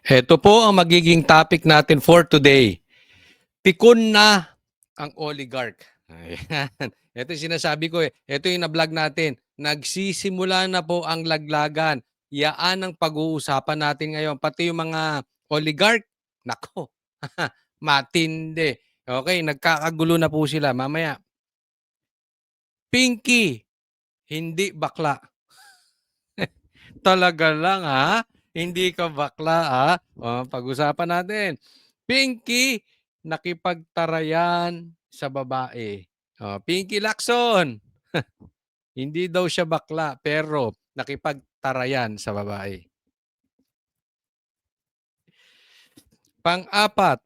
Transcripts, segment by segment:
Ito po ang magiging topic natin for today. Pikon na ang oligarch. Ayan. Ito yung sinasabi ko eh. Ito yung na-vlog natin. Nagsisimula na po ang laglagan. Yaan ang pag-uusapan natin ngayon. Pati yung mga oligarch. Nako. Matindi. Okay, nagkakagulo na po sila. Mamaya. Pinky. Hindi bakla. Talaga lang ha. Hindi ka bakla ha. O, pag-usapan natin. Pinky, nakipagtarayan sa babae. O, Pinky Lacson. Hindi daw siya bakla pero nakipagtarayan sa babae. Pang-apat,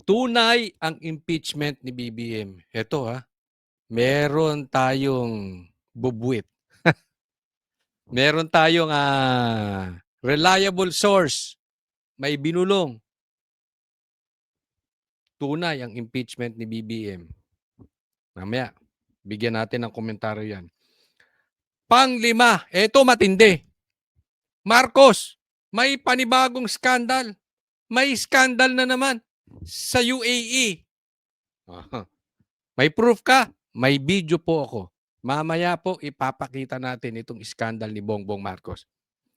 tunay ang impeachment ni BBM. Ito ha, meron tayong bubwit. Meron tayong reliable source. May binulong. Tunay ang impeachment ni BBM. Mamaya, bigyan natin ng komentaryo yan. Panglima, eto matindi. Marcos, may panibagong skandal. May skandal na naman sa UAE. May proof ka? May video po ako. Mamaya po ipapakita natin itong skandal ni Bongbong Marcos.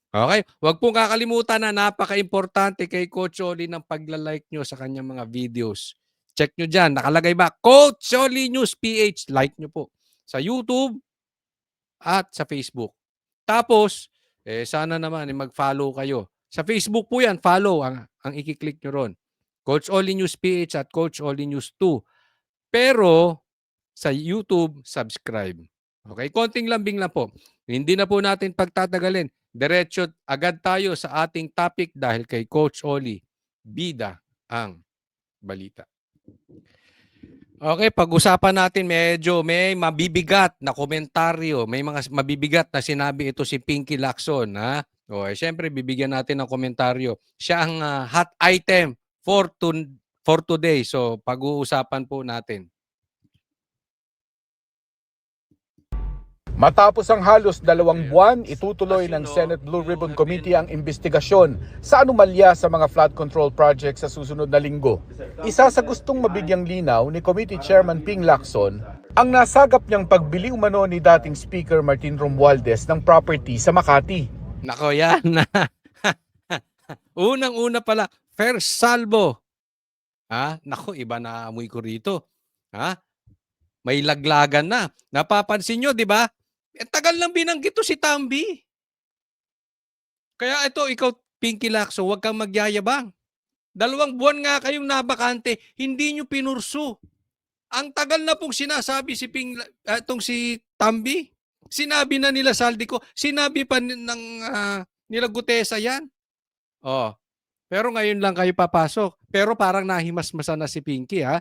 Okay? Huwag pong kakalimutan na napaka-importante kay Coach Oli ng pagla-like nyo sa kanyang mga videos. Check nyo dyan. Nakalagay ba? Coach Oli News PH. Like nyo po. Sa YouTube at sa Facebook. Tapos, sana naman mag-follow kayo. Sa Facebook po yan, follow ang i-click nyo ron. Coach Oli News PH at Coach Oli News 2. Pero, sa YouTube, subscribe. Okay? Konting lambing lang po. Hindi na po natin pagtatagalin. Diretso agad tayo sa ating topic dahil kay Coach Oli, bida ang balita. Okay, pag-usapan natin medyo may mabibigat na komentaryo, may mga mabibigat na sinabi ito si Pinky Lacson, ha? O, syempre bibigyan natin ng komentaryo. Siya ang hot item for today. So, pag-uusapan po natin. Matapos ang halos 2 buwan, itutuloy ng Senate Blue Ribbon Committee ang investigasyon sa anomalya sa mga flood control projects sa susunod na linggo. Isa sa gustong mabigyang linaw ni Committee Chairman Ping Lacson ang nasagap niyang pagbili umano ni dating Speaker Martin Romualdez ng property sa Makati. Nako yan. Unang-una pala, first salvo. Nako, iba na amoy ko rito. May laglagan na. Napapansin nyo, di ba? Tagal lang binanggit to si Tambi. Kaya ito, ikaw, Pinky Lacson, huwag kang magyayabang. 2 buwan nga kayong nabakante, hindi nyo pinurso. Ang tagal na pong sinasabi itong si Tambi. Sinabi na nila Saldico, sinabi pa nila Gutesa yan. Pero ngayon lang kayo papasok. Pero parang nahimasmasan na si Pinky, ha?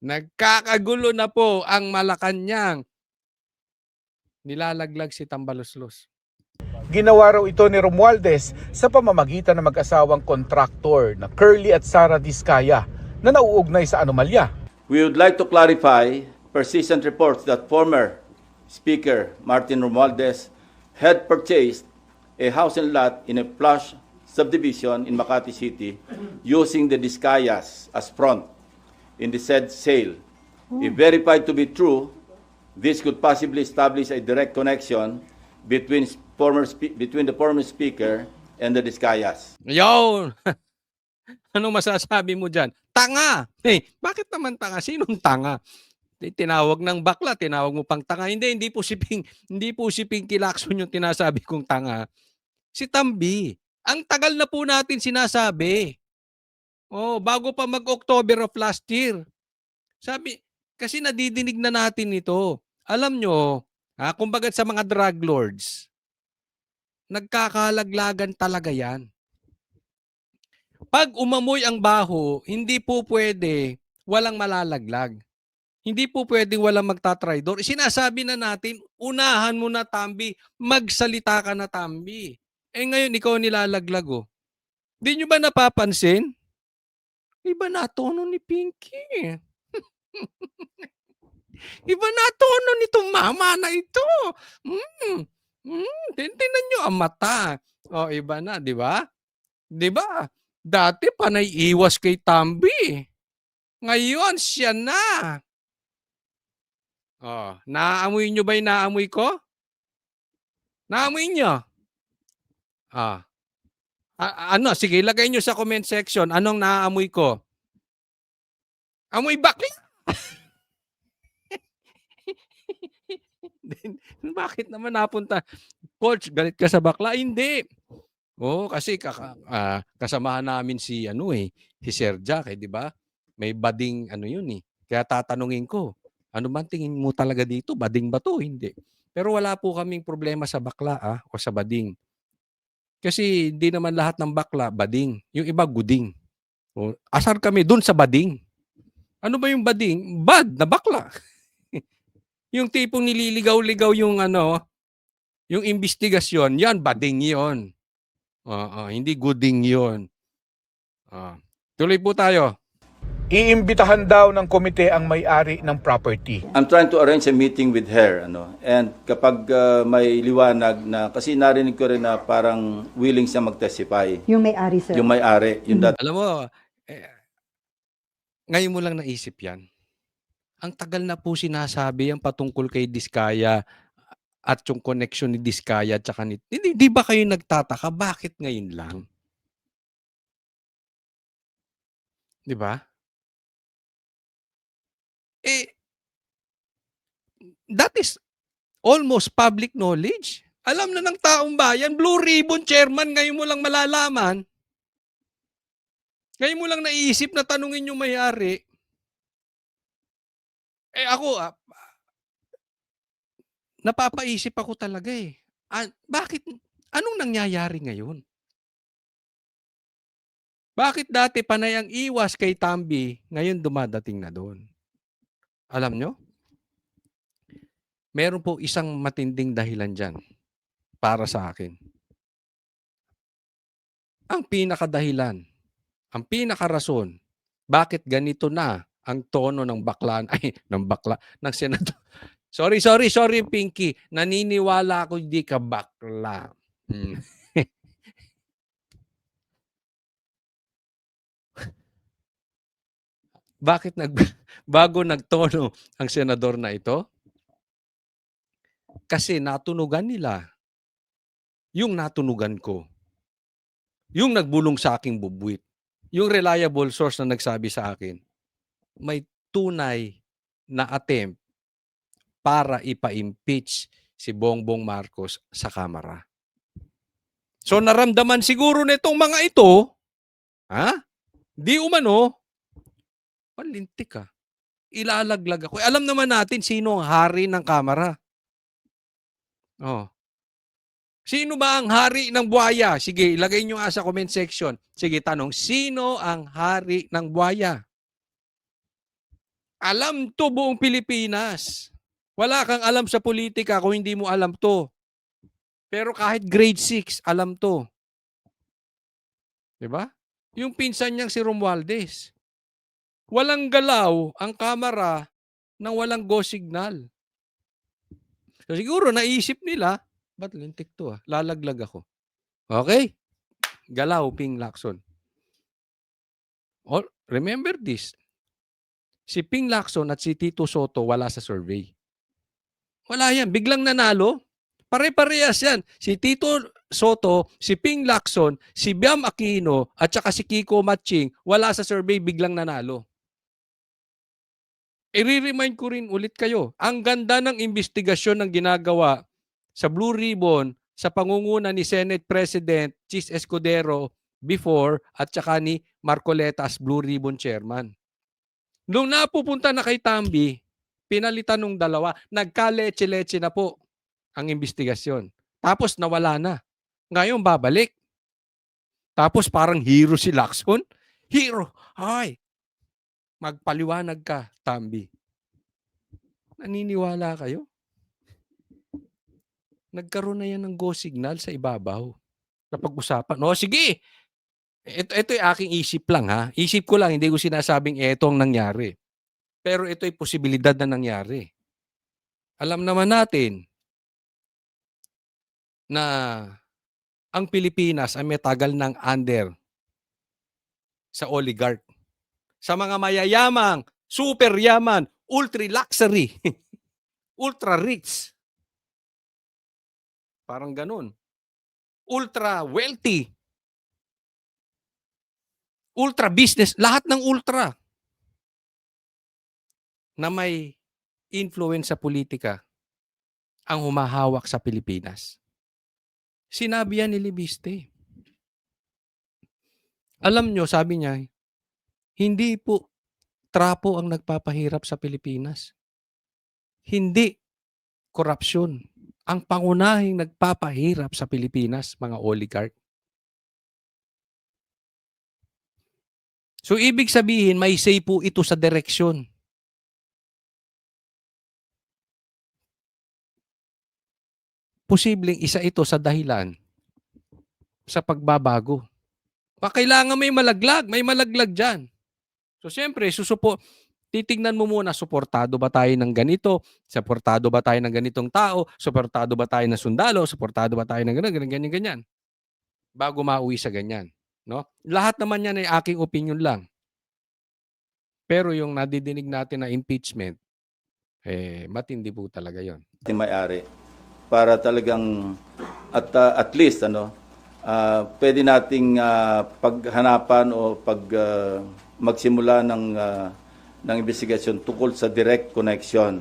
Nagkakagulo na po ang Malacanang. Nilalaglag si Tambaloslos. Ginawa raw ito ni Romualdez sa pamamagitan ng mag-asawang kontraktor na Curly at Sara Diskaya na nauugnay sa anomalya. We would like to clarify persistent reports that former Speaker Martin Romualdez had purchased a house and lot in a plush subdivision in Makati City using the Diskayas as front in the said sale. If verified to be true, this could possibly establish a direct connection between the former speaker and the Diskayas. Yo! Anong masasabi mo dyan? Tanga! Bakit naman tanga? Sinong tanga? Tinawag ng bakla, tinawag mo pang tanga. Hindi po si Pinky Lacson yung tinasabi kong tanga. Si Tambi. Ang tagal na po natin sinasabi. Bago pa mag-October of last year. Sabi, kasi nadidinig na natin ito. Alam nyo, kumbaga sa mga drug lords, nagkakalaglagan talaga yan. Pag umamoy ang baho, hindi po pwede walang malalaglag. Hindi po pwedeng walang magtatraidor. Sinasabi na natin, unahan mo na Tambi, magsalita ka na Tambi. Ngayon ikaw nilalaglag oh. Di nyo ba napapansin? Iba na tono ni Pinky. Iba na tono nitong mama na ito. Tingnan nyo ang mata. O, iba na, di ba? Di ba? Dati panay iwas kay Tambi. Ngayon, siya na. Oh, naaamoy nyo ba yung naamoy ko? Naamoy nyo? Ah. Ano, sige, ilagay nyo sa comment section, anong naaamoy ko? Amoy bakla! Bakit naman napunta? Coach, galit ka sa bakla? Hindi. Oo, kasi kasamahan namin si si Sir Jack, di ba? May bading ano yun eh. Kaya tatanungin ko, ano man tingin mo talaga dito? Bading ba to? Hindi. Pero wala po kaming problema sa bakla o sa bading. Kasi hindi naman lahat ng bakla bading. Yung iba guding. O, asar kami dun sa bading. Ano ba yung bading? Bad na bakla. Yung tipong nililigaw-ligaw yung yung investigasyon, yan bading yon. Oo, hindi gooding yon. Tuloy po tayo. Iimbitahan daw ng komite ang may-ari ng property. I'm trying to arrange a meeting with her, and kapag may liwanag na, kasi narinig ko rin na parang willing siya mag-testify. Yung may-ari, sir. Yung may-ari, yung Alam mo, ngayon mo lang naisip yan. Ang tagal na po sinasabi yan patungkol kay Diskaya at yung connection ni Diskaya at saka di ba kayo nagtataka bakit ngayon lang? Di ba? That is almost public knowledge. Alam na ng taong bayan, Blue Ribbon Chairman, ngayon mo lang malalaman. Ngayon mo lang naiisip na tanungin yung may-ari. Ako, napapaisip ako talaga eh. Bakit? Anong nangyayari ngayon? Bakit dati panay ang iwas kay Tambi, ngayon dumadating na doon? Alam nyo? Meron po isang matinding dahilan dyan para sa akin. Ang pinakadahilan, ang pinakarason, bakit ganito na ang tono ng ng senador. Sorry, Pinky. Naniniwala ako hindi ka bakla. Bakit bago nagtono ang senador na ito? Kasi natunugan nila yung natunugan ko. Yung nagbulong sa aking bubuit. Yung reliable source na nagsabi sa akin, may tunay na attempt para ipa-impeach si Bongbong Marcos sa Kamara. So naramdaman siguro nitong mga ito, di umano, palintik ka. Ilalaglag ako. Alam naman natin sino ang hari ng Kamara. Sino ba ang hari ng buhaya? Sige, ilagay nyo nga sa comment section. Sige, tanong, sino ang hari ng buhaya? Alam to buong Pilipinas. Wala kang alam sa politika kung hindi mo alam to. Pero kahit grade 6, alam to. Diba? Yung pinsan niyang si Romualdez. Walang galaw ang Kamara nang walang go signal. So siguro naisip nila, ba't lintik to lalaglag ako. Okay? Galaw, Ping Lacson. Remember this. Si Ping Lacson at si Tito Soto wala sa survey. Wala yan. Biglang nanalo. Pare-parehas yan. Si Tito Soto, si Ping Lacson, si Biam Aquino, at saka si Kiko Matching, wala sa survey, biglang nanalo. I-remind ko rin ulit kayo, ang ganda ng investigasyon ng ginagawa sa Blue Ribbon sa pangunguna ni Senate President Chis Escudero before at saka ni Marcoleta as Blue Ribbon Chairman. Nung napupunta na kay Tambi, pinalitan nung dalawa, nagka-leche-leche na po ang investigasyon. Tapos nawala na. Ngayon babalik. Tapos parang hero si Lacson. Hero. Ay, magpaliwanag ka, Tambi. Naniniwala kayo? Nagkaroon na yan ng go signal sa ibabaw. Sa pag-usapan. Sige. Ito yung aking isip lang Isip ko lang, hindi ko sinasabing ito ang nangyari. Pero ito ay posibilidad na nangyari. Alam naman natin na ang Pilipinas ay matagal ng under sa oligarch. Sa mga mayayamang, super yaman, ultra luxury, ultra rich. Parang ganun. Ultra wealthy. Ultra business. Lahat ng ultra na may influence sa politika ang humahawak sa Pilipinas. Sinabi yan ni Libiste. Alam nyo, sabi niya, hindi po trapo ang nagpapahirap sa Pilipinas. Hindi korupsyon. Ang pangunahing nagpapahirap sa Pilipinas, mga oligarch. So, ibig sabihin, may say po ito sa direksyon. Posibleng isa ito sa dahilan sa pagbabago. Kailangan may malaglag dyan. So, siyempre, titignan mo muna, suportado ba tayo ng ganito? Suportado ba tayo ng ganitong tao? Suportado ba tayo ng sundalo? Suportado ba tayo ng ganyan? Bago mauwi sa ganyan. No? Lahat naman yan ay aking opinion lang. Pero yung nadidinig natin na impeachment, matindi po talaga yon. May-ari para talagang at least pwede nating paghanapan o magsimula ng investigasyon tungkol sa direct connection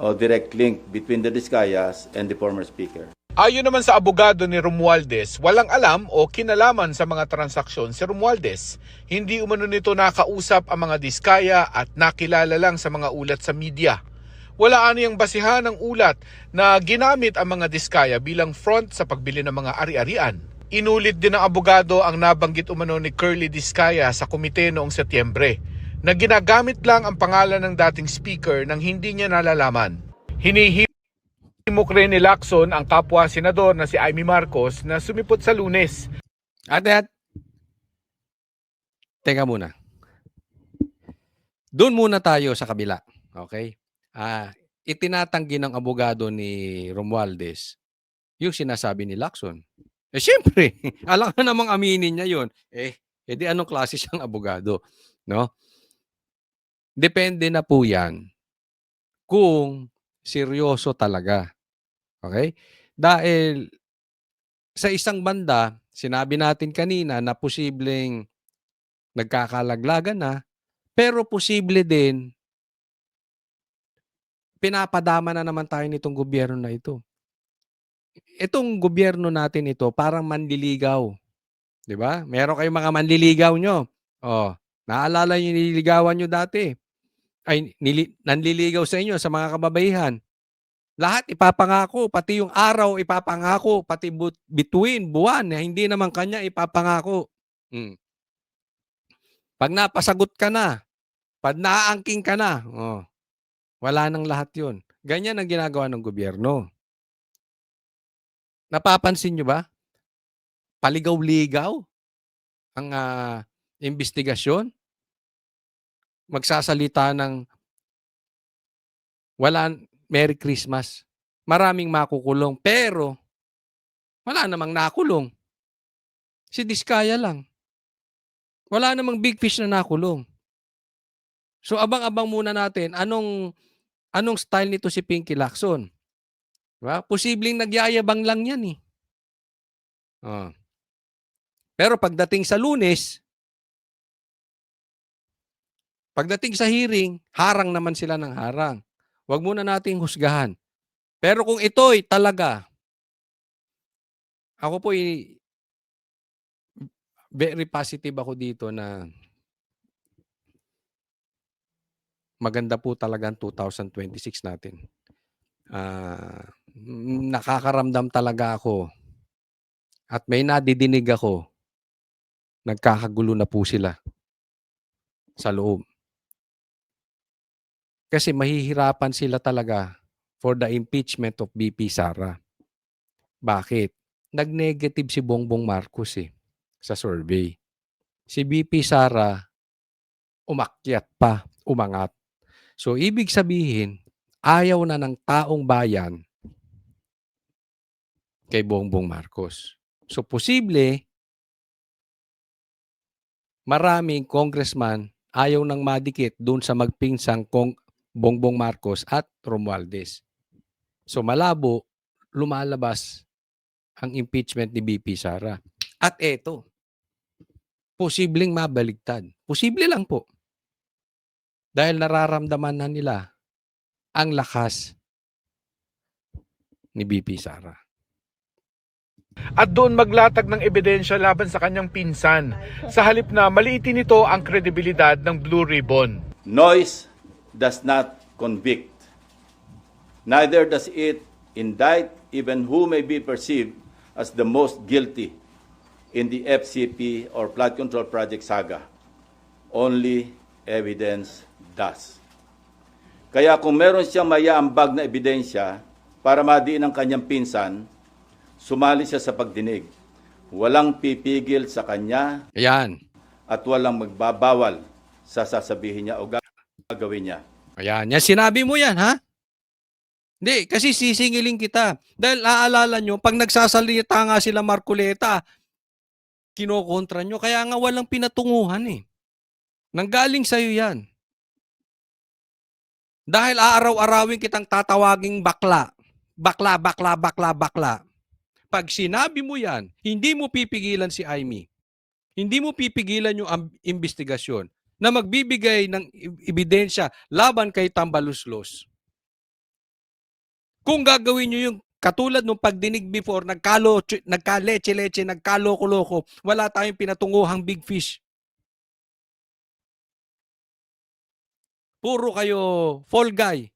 o direct link between the Discayas and the former speaker. Ayon naman sa abogado ni Romualdez, walang alam o kinalaman sa mga transaksyon si Romualdez. Hindi umano nito nakausap ang mga Diskaya at nakilala lang sa mga ulat sa media. Wala aniyang basihan ng ulat na ginamit ang mga Diskaya bilang front sa pagbili ng mga ari-arian. Inulit din ng abogado ang nabanggit umano ni Curly Diskaya sa komite noong Setyembre na ginagamit lang ang pangalan ng dating speaker nang hindi niya nalalaman. Hinihimok rin ni Lacson ang kapwa senador na si Amy Marcos na sumipot sa Lunes. Teka muna. Doon muna tayo sa kabila. Okay? Itinatanggi ng abogado ni Romualdez yung sinasabi ni Lacson. Siyempre, alam ka namang aminin niya yun. Di anong klase siyang abogado? No? Depende na po yan kung seryoso talaga. Okay? Dahil sa isang banda, sinabi natin kanina na posibleng nagkakalaglagan na, pero posible din pinapadama na naman tayo nitong gobyerno na ito. Itong gobyerno natin ito parang manliligaw. 'Di ba? Meron kayong mga manliligaw nyo. Naalala niyo nililigawan nyo dati? Nanliligaw sa inyo sa mga kababaihan. Lahat ipapangako, pati yung araw ipapangako, pati bituin, buwan na hindi naman kanya ipapangako. Pag napasagot ka na, pag naaangking ka na, wala nang lahat yun. Ganyan ang ginagawa ng gobyerno. Napapansin nyo ba? Paligaw-ligaw ang investigasyon. Magsasalita ng Merry Christmas. Maraming makukulong. Pero, wala namang nakulong. Si Diskaya lang. Wala namang big fish na nakulong. So, abang-abang muna natin, anong style nito si Pinky Lacson? Diba? Posibleng nagyayabang lang yan eh. Pero pagdating sa Lunes, pagdating sa hearing, harang naman sila ng harang. Huwag muna nating husgahan. Pero kung ito'y talaga, ako po'y very positive ako dito na maganda po talaga ang 2026 natin. Nakakaramdam talaga ako at may nadidinig ako, nagkakagulo na po sila sa loob. Kasi mahihirapan sila talaga for the impeachment of BP Sara. Bakit? Nag-negative si Bongbong Marcos sa survey. Si BP Sara umakyat pa, umangat. So ibig sabihin, ayaw na ng taong bayan kay Bongbong Marcos. So, posible, maraming congressman ayaw nang madikit doon sa magpinsang Bongbong Marcos at Romualdez. So, malabo, lumalabas ang impeachment ni BP Sara. At eto, posibleng mabaligtad. Posible lang po. Dahil nararamdaman na nila ang lakas ni BP Sara. At doon maglatag ng ebidensya laban sa kanyang pinsan, sa halip na maliitin nito ang kredibilidad ng Blue Ribbon. Noise does not convict. Neither does it indict even who may be perceived as the most guilty in the FCP or Flood Control Project saga. Only evidence does. Kaya kung meron siyang mayaambag na ebidensya para madiin ang kanyang pinsan, sumali siya sa pagdinig. Walang pipigil sa kanya Ayan. at walang magbabawal sa sasabihin niya o gagawin niya. Ayan. Yan, sinabi mo yan, ha? Hindi, kasi sisingilin kita. Dahil aalala nyo, pag nagsasalita nga sila Marcoleta, kinokontra nyo. Kaya nga walang pinatunguhan eh. Nanggaling sa'yo yan. Dahil aaraw-arawin kitang tatawaging bakla. Bakla, bakla, bakla, bakla. Pag sinabi mo yan, hindi mo pipigilan si Amy. Hindi mo pipigilan yung investigasyon na magbibigay ng ebidensya laban kay Tambaluslos. Kung gagawin nyo yung katulad nung pagdinig before, nagka-leche-leche, nagkaloko-loko, wala tayong pinatunguhang big fish. Puro kayo fall guy.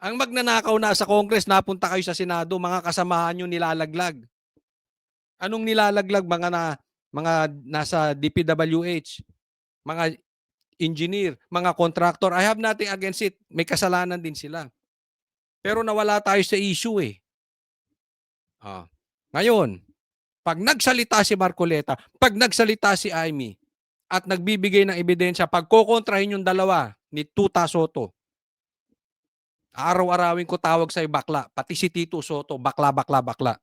Ang magnanakaw na sa Congress, napunta kayo sa Senado, mga kasamahan nyo nilalaglag. Anong nilalaglag? Mga nasa DPWH, mga engineer, mga contractor. I have nothing against it. May kasalanan din sila. Pero nawala tayo sa issue eh. Ngayon, pag nagsalita si Marcoleta, pag nagsalita si Amy, at nagbibigay ng ebidensya, pag kukontrahin yung dalawa ni Tuta Soto, araw-arawin ko tawag sa'yo bakla, pati si Tito Soto, bakla, bakla, bakla.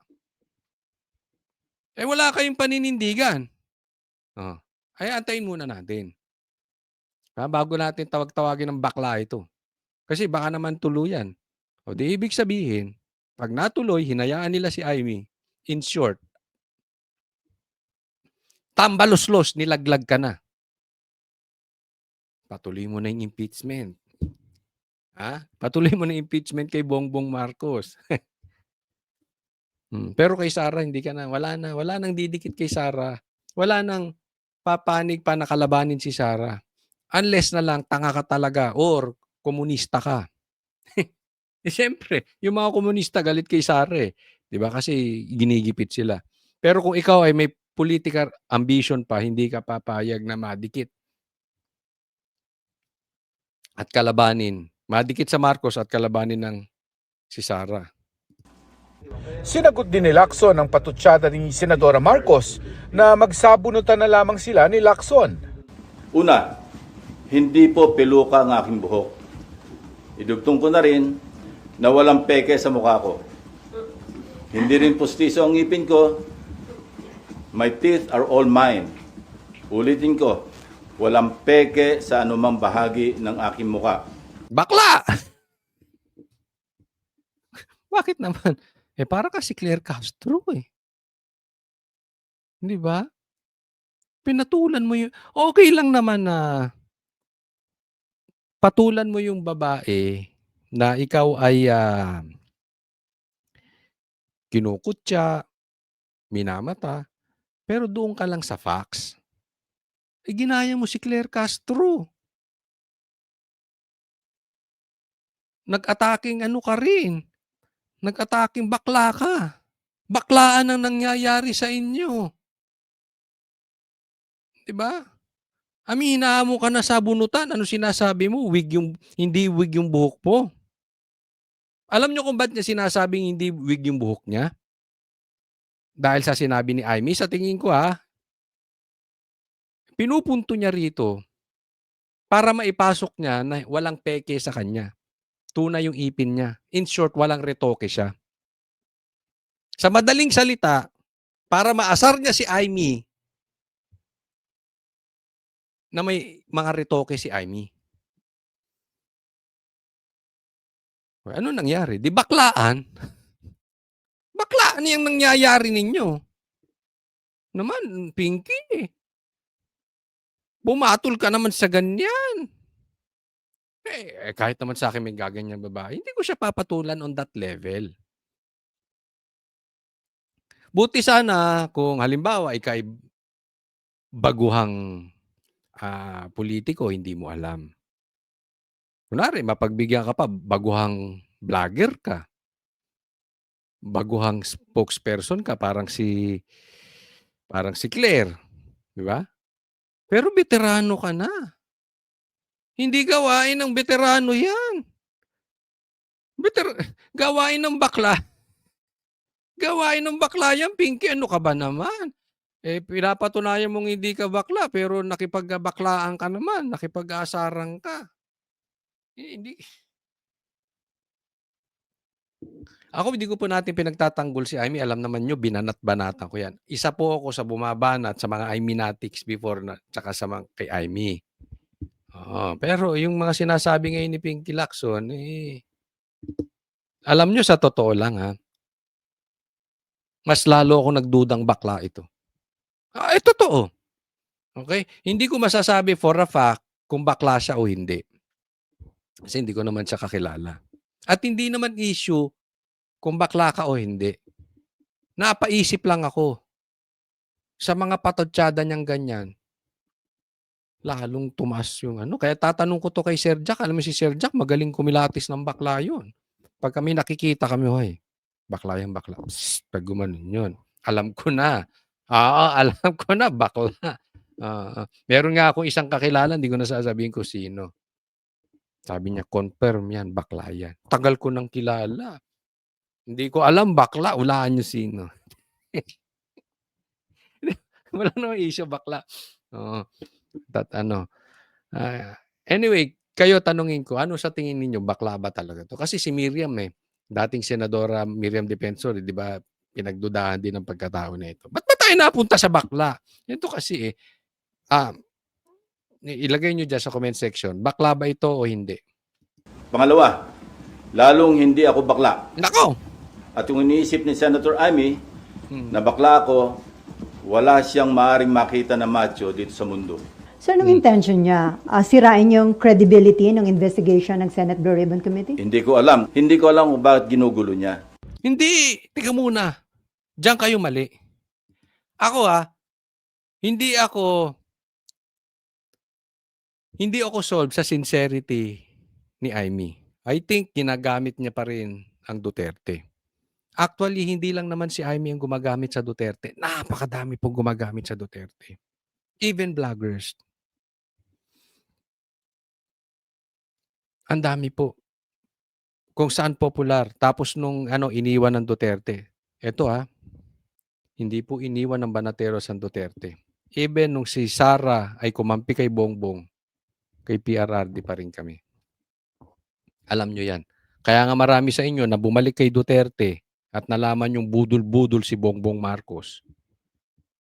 Eh wala kayong paninindigan. Ay antayin muna natin. Bago natin tawag-tawagin ng bakla ito. Kasi baka naman tuluyan. O di ibig sabihin, pag natuloy, hinayaan nila si Amy, in short, tambaluslos, nilaglag ka na. Patuloy mo na yung impeachment. Patuloy mo na yung impeachment kay Bongbong Marcos. Pero kay Sara, hindi ka na. Wala nang didikit kay Sara. Wala nang papanig pa nakalabanin si Sara. Unless na lang tanga ka talaga or komunista ka. Siyempre, yung mga komunista galit kay Sara eh. 'Di ba? Kasi ginigipit sila. Pero kung ikaw ay may political ambition pa, hindi ka papayag na madikit at kalabanin. Madikit sa Marcos at kalabanin ng si Sara. Sinagot din ni Lacson ang patutsada ni Senadora Marcos na magsabunutan na lamang sila ni Lacson. Una, hindi po peluka ang aking buhok. Idugtong ko na rin na walang peke sa mukha ko. Hindi rin pustiso ang ngipin ko. My teeth are all mine. Ulitin ko, walang peke sa anumang bahagi ng aking mukha. Bakla! Bakit naman? Para kasi Claire Castro eh. Di ba? Pinatulan mo yung... Okay lang naman na patulan mo yung babae na ikaw ay kinukutya, minamata, pero doon ka lang sa facts. Ginaya mo si Claire Castro. Nag-attacking ka rin. Nag-attacking bakla ka. Baklaan ang nangyayari sa inyo. Diba? Amina mo ka na sa bunutan. Ano sinasabi mo? Hindi wig yung buhok mo. Alam nyo kung ba't niya sinasabing hindi wig yung buhok niya? Dahil sa sinabi ni Amy, sa tingin ko pinupunto niya rito para maipasok niya na walang peke sa kanya. Tunay yung ipin niya. In short, walang retoke siya. Sa madaling salita, para maasar niya si Amy na may mga retoke si Amy. Ano nangyari? Di baklaan? Baklaan yung nangyayari ninyo. Naman, Pinky. Bumatol ka naman sa ganyan. Kahit naman sa akin may gaganyan babae, hindi ko siya papatulan on that level. Buti sana kung halimbawa ika'y baguhang politiko, hindi mo alam. Kunwari, mapagbigyan ka pa, baguhang vlogger ka. Baguhang spokesperson ka, parang si Claire. Di ba? Pero veterano ka na. Hindi gawain ng veterano yan. Gawain ng bakla. Gawain ng bakla yan, Pinky. Ano ka ba naman? Pinapatunayan mong hindi ka bakla, pero nakipagbaklaan ka naman, nakipag-asaran ka. Hindi. Ako, hindi ko po natin pinagtatanggol si Amy. Alam naman nyo, binanat-banatan ko yan. Isa po ako sa bumabanat sa mga Amy-natics before, tsaka sa mga kay Amy. Pero yung mga sinasabi ngayon ni Pinky Lacson, alam nyo, sa totoo lang, mas lalo ako nagdudang bakla ito. Totoo. Okay? Hindi ko masasabi for a fact kung bakla siya o hindi. Kasi hindi ko naman siya kakilala. At hindi naman issue kung bakla ka o hindi. Napaisip lang ako. Sa mga patotsyada niyang ganyan, lalong tumaas yung ano. Kaya tatanong ko to kay Sir Jack. Alam mo si Sir Jack, magaling kumilatis ng bakla yun. Pag kami nakikita kami, hoy, bakla yung bakla. Psst, pag gumanon yun. Alam ko na. Alam ko na, bakla. Meron nga akong isang kakilala, hindi ko na sasabihin ko sino. Sabi niya, confirm yan, bakla yan. Tagal ko nang kilala. Hindi ko alam, bakla, ulaan niyo sino. Wala namang issue, bakla. Anyway, kayo tanungin ko, ano sa tingin ninyo, bakla ba talaga to? Kasi si Miriam dating Senadora Miriam Defensor, di ba, pinagdudahan din ang pagkatao na ito. Ba't ba tayo napunta sa bakla? Ito kasi ilagay nyo dyan sa comment section, bakla ba ito o hindi? Pangalawa, lalong hindi ako bakla. Nako! At yung iniisip ni Senator Amy, na bakla ako, wala siyang maaaring makita na macho dito sa mundo. So, anong intention niya? Sirain yung credibility ng investigation ng Senate Blue Ribbon Committee? Hindi ko alam. Hindi ko alam kung bakit ginugulo niya. Hindi. Tika muna. Diyan kayo mali. Ako hindi ako solve sa sincerity ni Amy. I think ginagamit niya pa rin ang Duterte. Actually, hindi lang naman si Amy ang gumagamit sa Duterte. Napakadami pong gumagamit sa Duterte. Even vloggers. Ang dami po. Kung saan popular. Tapos nung iniwan ng Duterte. Ito hindi po iniwan ng Banateros ang Duterte. Even nung si Sara ay kumampi kay Bongbong, kay PRRD pa rin kami. Alam nyo yan. Kaya nga marami sa inyo na bumalik kay Duterte at nalaman yung budol-budol si Bongbong Marcos.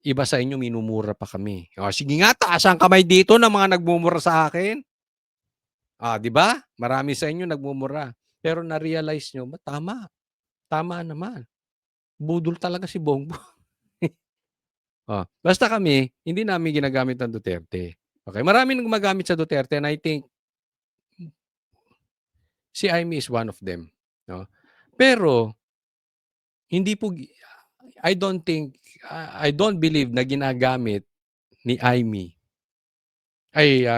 Iba sa inyo, minumura pa kami. Sige nga, taas ang kamay dito ng mga nagmumura sa akin. Di ba? Marami sa inyo nagmumura. Pero na-realize nyo, tama. Tama naman. Budol talaga si Bongbong. Basta kami, hindi namin ginagamit ng Duterte. Okay, marami nang gumagamit sa Duterte and I think si Amy is one of them. No? Pero, hindi po, I don't believe na ginagamit ni Amy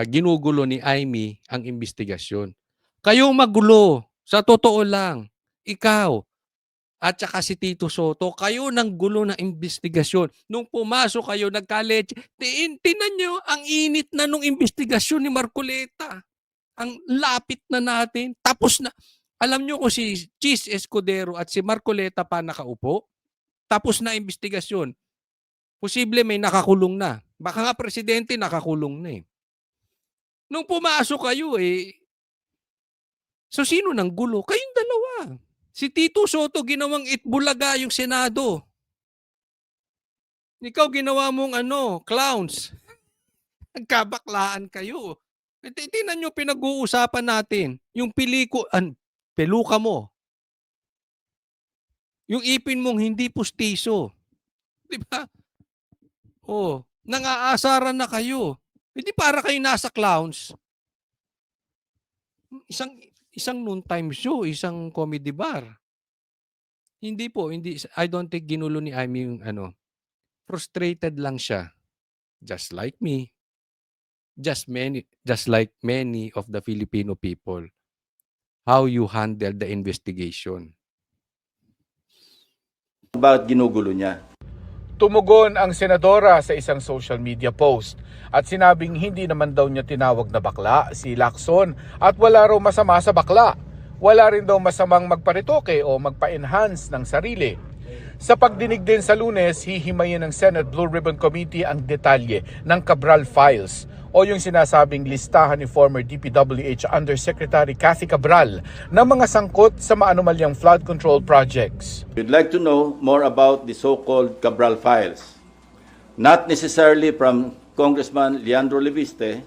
ginugulo ni Amy ang investigasyon. Kayo magulo. Sa totoo lang. Ikaw at saka si Tito Soto, kayo ng gulo ng investigasyon. Nung pumasok kayo, nagka-leche, tinan nyo, ang init na nung investigasyon ni Marcoleta. Ang lapit na natin. Tapos na. Alam nyo kung si Chis Escudero at si Marcoleta pa nakaupo, tapos na investigasyon. Posible may nakakulong na. Baka nga presidente nakakulong na Nung pumasok kayo so sino nang gulo? Kayong dalawa. Si Tito Soto ginawang itbulaga yung Senado. Ikaw ginawa mong clowns. Nagkabaklaan kayo. Tingnan nyo pinag-uusapan natin. Yung peluka mo. Yung ipin mong hindi pustiso. Di ba? Oh, nang-aasaran na kayo. Hindi para kayo nasa clowns. Isang noontime show, isang comedy bar. Hindi po, hindi. I don't think ginulo ni Amy yung frustrated lang siya. Just like me. Just like many of the Filipino people. How you handle the investigation. Bakit ginugulo niya? Tumugon ang senadora sa isang social media post at sinabing hindi naman daw niya tinawag na bakla si Lacson at wala raw masama sa bakla. Wala rin daw masamang magparitoke o magpa-enhance ng sarili. Sa pagdinig din sa Lunes, hihimayin ng Senate Blue Ribbon Committee ang detalye ng Cabral Files o yung sinasabing listahan ni former DPWH Undersecretary Cathy Cabral ng mga sangkot sa maanumalyang flood control projects. We'd like to know more about the so-called Cabral files. Not necessarily from Congressman Leandro Leviste,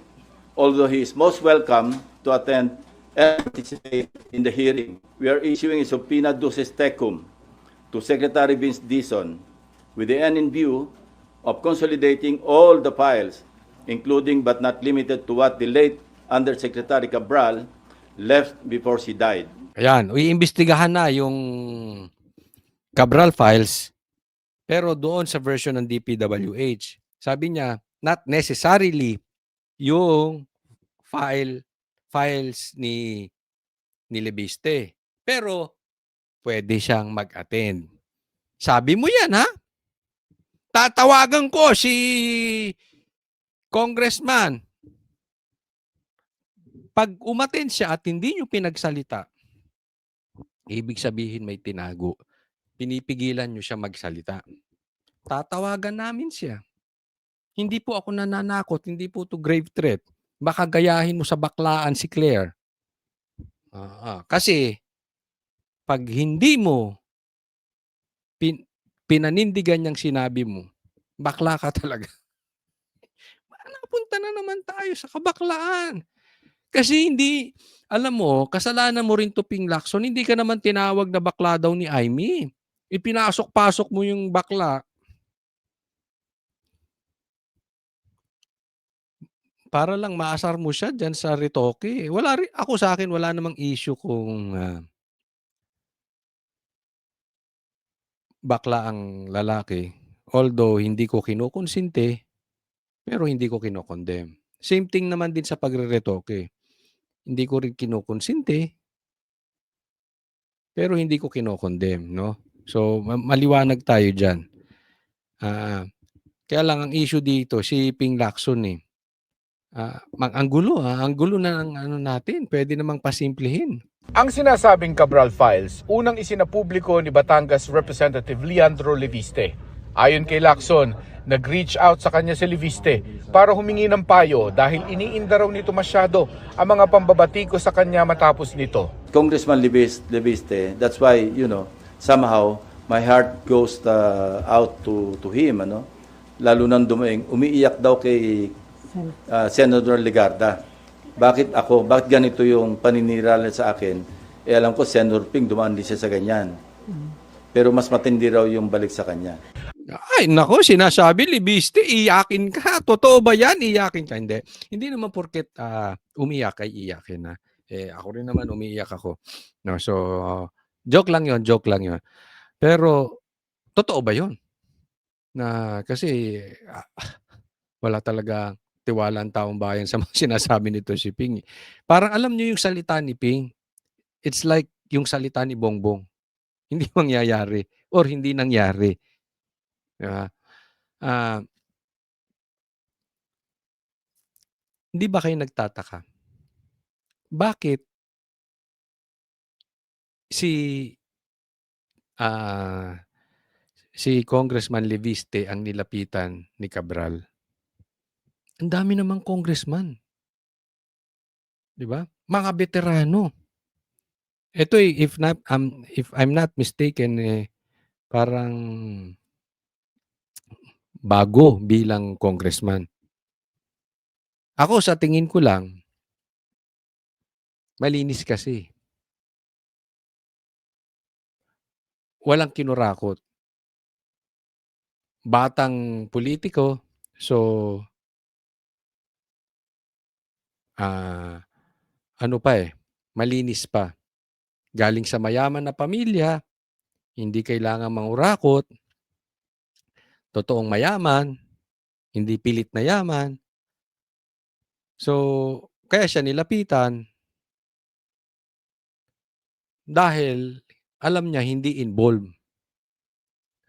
although he is most welcome to attend and participate in the hearing. We are issuing a subpoena duces tecum to Secretary Vince Dizon with the end in view of consolidating all the files, including but not limited to what the late Undersecretary Cabral left before she died. Ayan, iimbestigahan na yung Cabral Files, pero doon sa version ng DPWH. Sabi niya, not necessarily yung files ni Leviste. Pero pwede siyang mag-attend. Sabi mo yan, ha? Tatawagan ko si Congressman. Pag umattend siya at hindi nyo pinagsalita, ibig sabihin may tinago. Pinipigilan nyo siya magsalita. Tatawagan namin siya. Hindi po ako nananakot, hindi po to grave threat. Baka gayahin mo sa baklaan si Claire. Kasi, pag hindi mo pinanindigan yung sinabi mo, bakla ka talaga. Napunta na naman tayo sa kabaklaan. Kasi hindi, alam mo, kasalanan mo rin to, Ping Lacson, hindi ka naman tinawag na bakla daw ni Amy. Ipinasok-pasok mo yung bakla. Para lang maasar mo siya dyan sa retoke. Ako sa akin, wala namang issue kung bakla ang lalaki. Although, hindi ko kinukonsinte, pero hindi ko kinokondem. Same thing naman din sa pagre-retoke. Hindi ko rin kinukonsinte, pero hindi ko kinokondem, no? So, maliwanag tayo dyan. Kaya lang ang issue dito, si Ping Lacson ang gulo na ng natin. Pwede namang pasimplehin. Ang sinasabing Cabral Files, unang isinapubliko ni Batangas Representative Leandro Leviste. Ayon kay Lacson, nag-reach out sa kanya si Leviste para humingi ng payo dahil iniinda raw nito masyado ang mga pambabatiko sa kanya matapos nito. Congressman Leviste, that's why, somehow, my heart goes out to him, Lalo nang dumaing, umiiyak daw kay Senator Legarda. Bakit ako? Bakit ganito yung paninirala sa akin? Alam ko, Senator Ping, dumaan din siya sa ganyan. Pero mas matindi raw yung balik sa kanya. Ay, nako, sinasabi, Leviste, iyakin ka. Totoo ba yan? Iyakin ka. Hindi naman porket umiyak ay iyakin. Ako rin naman, umiiyak ako. No, so, joke lang yon. Pero, totoo ba yon? Kasi, wala talaga tiwala ang taong bayan sa mga sinasabi nito si Ping. Parang alam niyo yung salita ni Ping. It's like yung salita ni Bongbong. Hindi mangyayari or hindi nangyari. Diba? Hindi ba kayo nagtataka? Bakit si Congressman Leviste ang nilapitan ni Cabral? Ang dami namang congressman. 'Di ba? Mga veterano. Ito if I'm not mistaken, parang bago bilang congressman. Ako sa tingin ko lang, malinis kasi. Walang kinurakot. Batang politiko, so ano pa malinis pa. Galing sa mayaman na pamilya, hindi kailangan mangurakot, totoong mayaman, hindi pilit na yaman. So, kaya siya nilapitan dahil alam niya hindi involved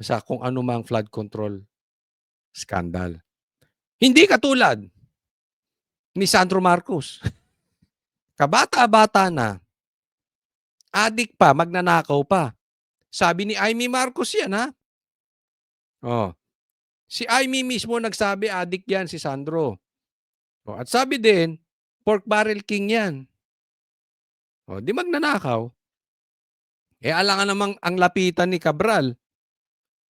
sa kung ano mang flood control scandal. Hindi katulad ni Sandro Marcos. Kabata-bata na, adik pa, magnanakaw pa. Sabi ni Amy Marcos yan, ha? Oh. Si Amy mismo nagsabi, adik yan si Sandro. Oh, at sabi din, pork barrel king yan. Oh, di magnanakaw. Alangan namang ang lapitan ni Cabral,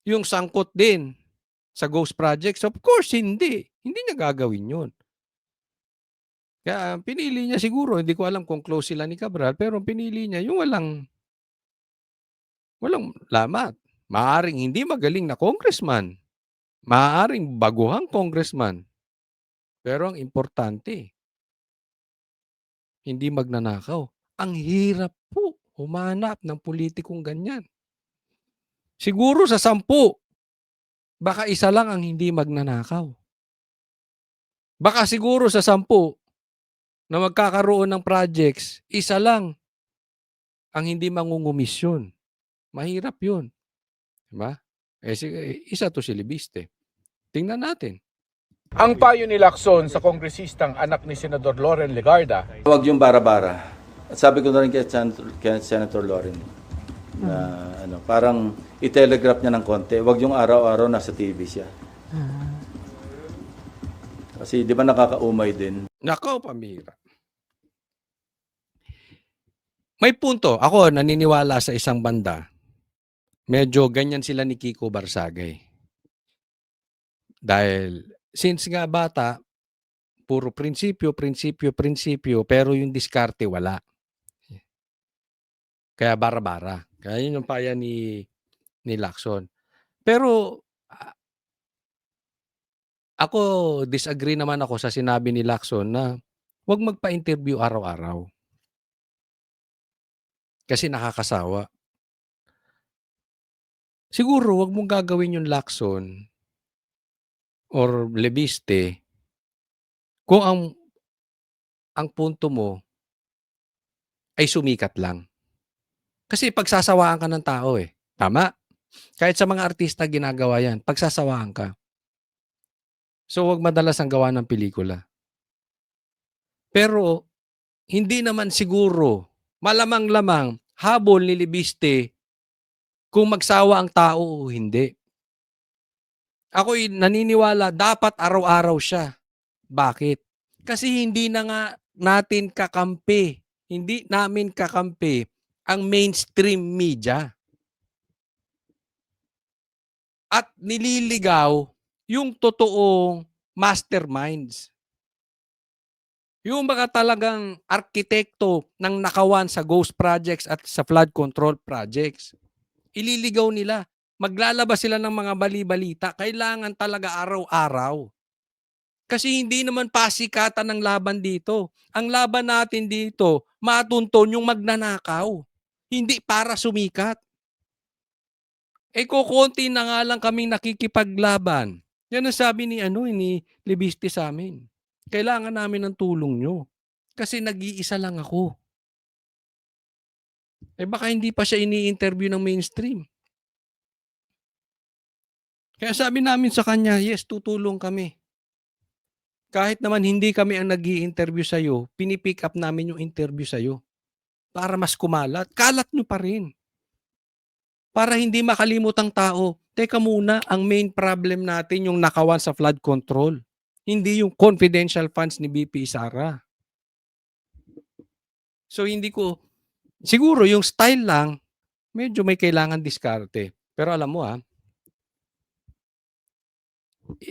yung sangkot din sa ghost projects. Of course, hindi. Hindi niya gagawin yun. Kaya pinili niya siguro, hindi ko alam kung close sila ni Cabral, pero pinili niya yung walang lamat. Maaring hindi magaling na congressman. Maaring baguhang congressman. Pero ang importante, hindi magnanakaw. Ang hirap po humanap ng politikong ganyan. Siguro sa 10, baka isa lang ang hindi magnanakaw. Baka siguro sa 10 na magkakaroon ng projects, isa lang ang hindi mangungumisyon. Mahirap yun. Diba? Isa to si Libiste. Tingnan natin. Ang payo ni Lacson sa kongresistang anak ni Senador Loren Legarda, Huwag yung bara-bara. At sabi ko na rin kay Senator Loren na parang i-telegraph niya ng konti. Huwag yung araw-araw nasa TV siya. Kasi di ba nakakaumay din? Nakaw, pamira. May punto. Ako, naniniwala sa isang banda. Medyo ganyan sila ni Kiko Barsagay. Dahil, since nga bata, puro prinsipyo, pero yung diskarte wala. Kaya bara-bara. Kaya yun yung paya ni Lacson. Pero, ako, disagree naman ako sa sinabi ni Lacson na huwag magpa-interview araw-araw. Kasi nakakasawa. Siguro, huwag mong gagawin yung Lacson or Lebiste kung ang punto mo ay sumikat lang. Kasi pagsasawaan ka ng tao Tama? Kahit sa mga artista ginagawa yan, pagsasawaan ka. So, huwag madalas ang gawa ng pelikula. Pero, hindi naman siguro, malamang-lamang, habol ni Libiste kung magsawa ang tao o hindi. Ako'y naniniwala, dapat araw-araw siya. Bakit? Kasi hindi na nga natin kakampi, hindi namin kakampi ang mainstream media. At nililigaw yung totoong masterminds. Yung mga talagang arkitekto ng nakawan sa ghost projects at sa flood control projects. Ililigaw nila. Maglalabas sila ng mga bali-balita. Kailangan talaga araw-araw. Kasi hindi naman pasikatan ng laban dito. Ang laban natin dito, matunton yung magnanakaw. Hindi para sumikat. Kukunti na nga lang kaming nakikipaglaban. Yan ang sabi ni Libiste sa amin. Kailangan namin ng tulong nyo. Kasi nag-iisa lang ako. Baka hindi pa siya ini-interview ng mainstream. Kaya sabi namin sa kanya, yes, tutulong kami. Kahit naman hindi kami ang nag-i-interview sa'yo, pinipick up namin yung interview sa'yo. Para mas kumalat. Kalat nyo pa rin. Para hindi makalimut ang tao. Teka muna, ang main problem natin yung nakawan sa flood control. Hindi yung confidential funds ni BP Sara. So hindi ko, siguro yung style lang, medyo may kailangan diskarte. Pero alam mo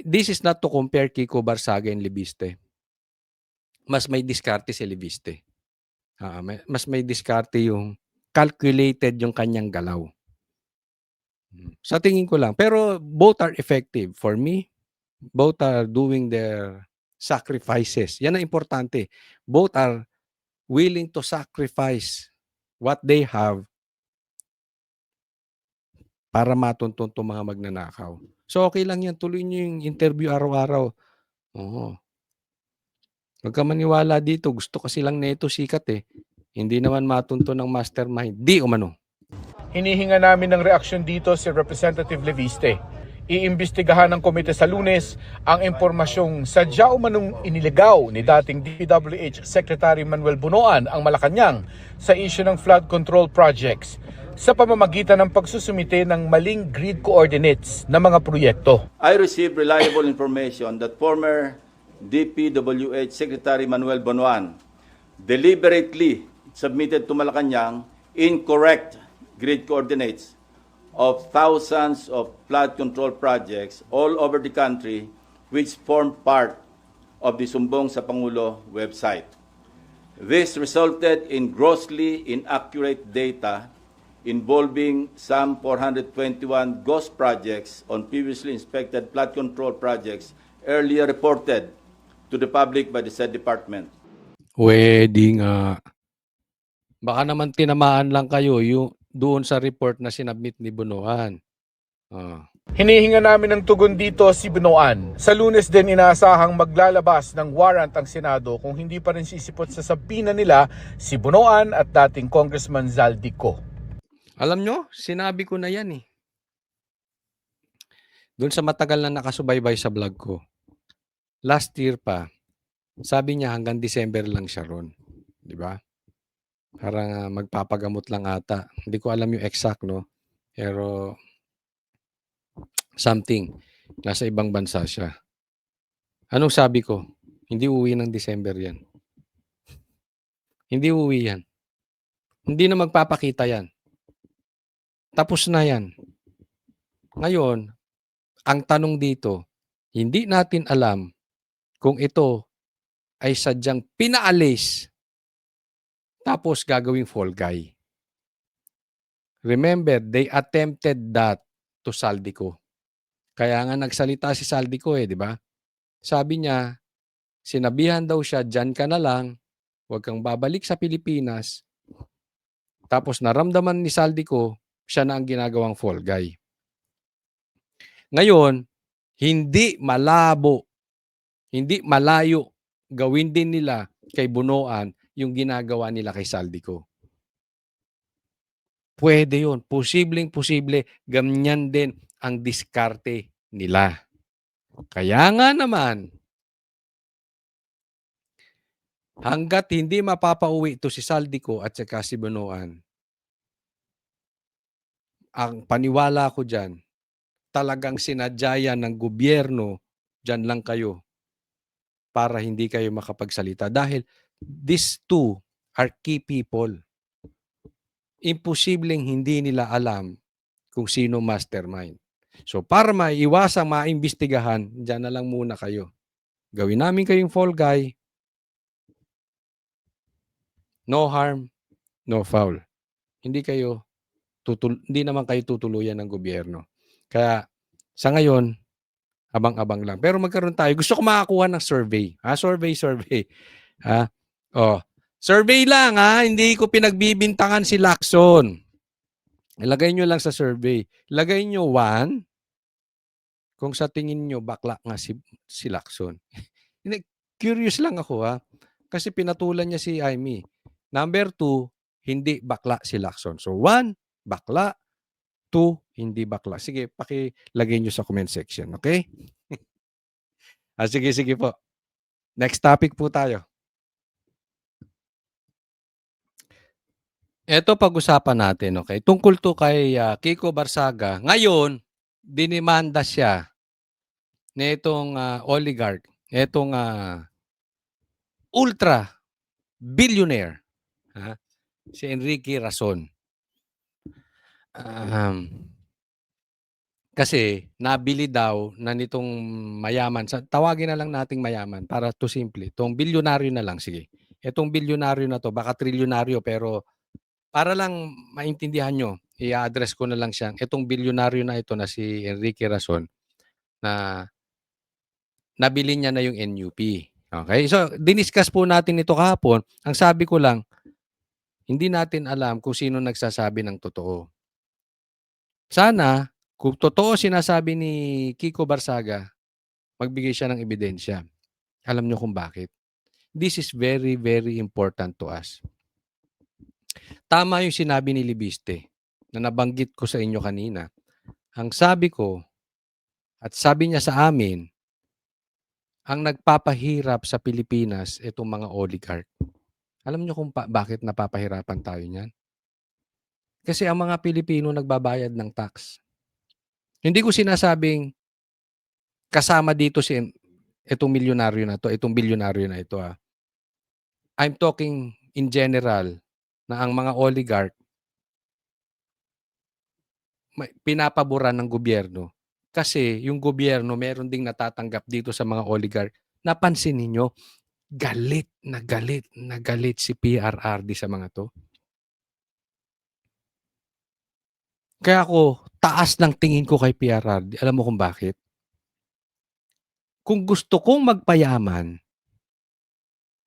This is not to compare Kiko Barsaga and Libiste. Mas may diskarte si Libiste. Mas may diskarte yung calculated yung kanyang galaw. Sa tingin ko lang. Pero both are effective. For me, both are doing their sacrifices. Yan ang importante. Both are willing to sacrifice what they have para matuntun itong mga magnanakaw. So okay lang yan. Tuloy nyo yung interview araw-araw. Oo. Huwag ka maniwala dito. Gusto kasi lang neto sikat eh. Hindi naman matuntun ng mastermind. Di umano. Hinihinga namin ng reaksyon dito si Representative Leviste. Iimbestigahan ng komite sa Lunes ang impormasyong sadya umanong iniligaw ni dating DPWH Secretary Manuel Bunoan ang Malacanang sa issue ng flood control projects sa pamamagitan ng pagsusumite ng maling grid coordinates ng mga proyekto. I received reliable information that former DPWH Secretary Manuel Bunoan deliberately submitted to Malacanang incorrect grid coordinates of thousands of flood control projects all over the country which form part of the Sumbong sa Pangulo website. This resulted in grossly inaccurate data involving some 421 ghost projects on previously inspected flood control projects earlier reported to the public by the said department. Pwede nga. Baka naman tinamaan lang kayo yung doon sa report na sinabmit ni Bunoan. Hinihinga namin ng tugon dito si Bunoan. Sa Lunes din inaasahang maglalabas ng warrant ang Senado kung hindi pa rin sisipot sa sabina nila si Bunoan at dating Congressman Zaldico. Alam nyo, sinabi ko na yan eh. Doon sa matagal na nakasubaybay sa vlog ko. Last year pa, sabi niya hanggang December lang siya ron. Di ba? Parang magpapagamot lang ata. Hindi ko alam yung exact, no? Pero something. Nasa ibang bansa siya. Anong sabi ko? Hindi uwi ng December yan. Hindi uwi yan. Hindi na magpapakita yan. Tapos na yan. Ngayon, ang tanong dito, hindi natin alam kung ito ay sadyang pinaalis tapos gagawing fall guy. Remember, they attempted that to Zaldico. Kaya nga nagsalita si Zaldico di ba? Sabi niya, sinabihan daw siya, dyan ka na lang, huwag kang babalik sa Pilipinas. Tapos naramdaman ni Zaldico, siya na ang ginagawang fall guy. Ngayon, hindi malabo, hindi malayo gawin din nila kay Bunoan yung ginagawa nila kay Zaldico. Pwede yun. Posibleng-posible, ganyan din ang diskarte nila. Kaya nga naman, hanggat hindi mapapauwi ito si Zaldico at saka si Bunoan, ang paniwala ko dyan, talagang sinadya ng gobyerno, dyan lang kayo para hindi kayo makapagsalita. Dahil these two are key people. Imposibleng hindi nila alam kung sino mastermind. So para maiwasang maimbestigahan, dyan na lang muna kayo. Gawin namin kayong fall guy. No harm, no foul. Hindi naman kayo tutuluyan ng gobyerno. Kaya sa ngayon, abang-abang lang. Pero magkaroon tayo. Gusto ko makakuha ng survey. Survey. Survey lang Hindi ko pinagbibintangan si Lacson. Ilagay nyo lang sa survey. Ilagay nyo 1 kung sa tingin nyo bakla nga si Lacson. Curious lang ako Kasi pinatulan niya si Amy. Number 2, hindi bakla si Lacson. So 1, bakla. 2, hindi bakla. Sige, pakilagay nyo sa comment section. Okay? Sige po. Next topic po tayo. Ito pag-usapan natin, okay? Tungkol to kay Kiko Barsaga. Ngayon, dinimanda siya nitong oligarch, itong ultra billionaire, si Enrique Razon. Kasi nabili daw na nitong mayaman, tawagin na lang nating mayaman para to simple, itong bilyonaryo na lang, sige. Itong bilyonaryo na 'to, baka trilyonaryo pero para lang maintindihan niyo, i-a-address ko na lang siyang itong bilyonaryo na ito na si Enrique Razon na nabili niya na yung NUP. Okay? So, diniscuss po natin ito kahapon. Ang sabi ko lang, hindi natin alam kung sino nagsasabi ng totoo. Sana, kung totoo sinasabi ni Kiko Barsaga, magbigay siya ng ebidensya. Alam niyo kung bakit? This is very, very important to us. Tama yung sinabi ni Libiste na nabanggit ko sa inyo kanina. Ang sabi ko, at sabi niya sa amin, ang nagpapahirap sa Pilipinas itong mga oligarch. Alam niyo kung bakit napapahirapan tayo niyan? Kasi ang mga Pilipino nagbabayad ng tax. Hindi ko sinasabing kasama dito itong milyonaryo na to, itong bilyonaryo na ito. I'm talking in general na ang mga oligarch pinapaboran ng gobyerno. Kasi yung gobyerno meron ding natatanggap dito sa mga oligarch. Napansin ninyo, galit na galit na galit si PRRD sa mga to. Kaya ako, taas ng tingin ko kay PRRD. Alam mo kung bakit? Kung gusto kong magpayaman,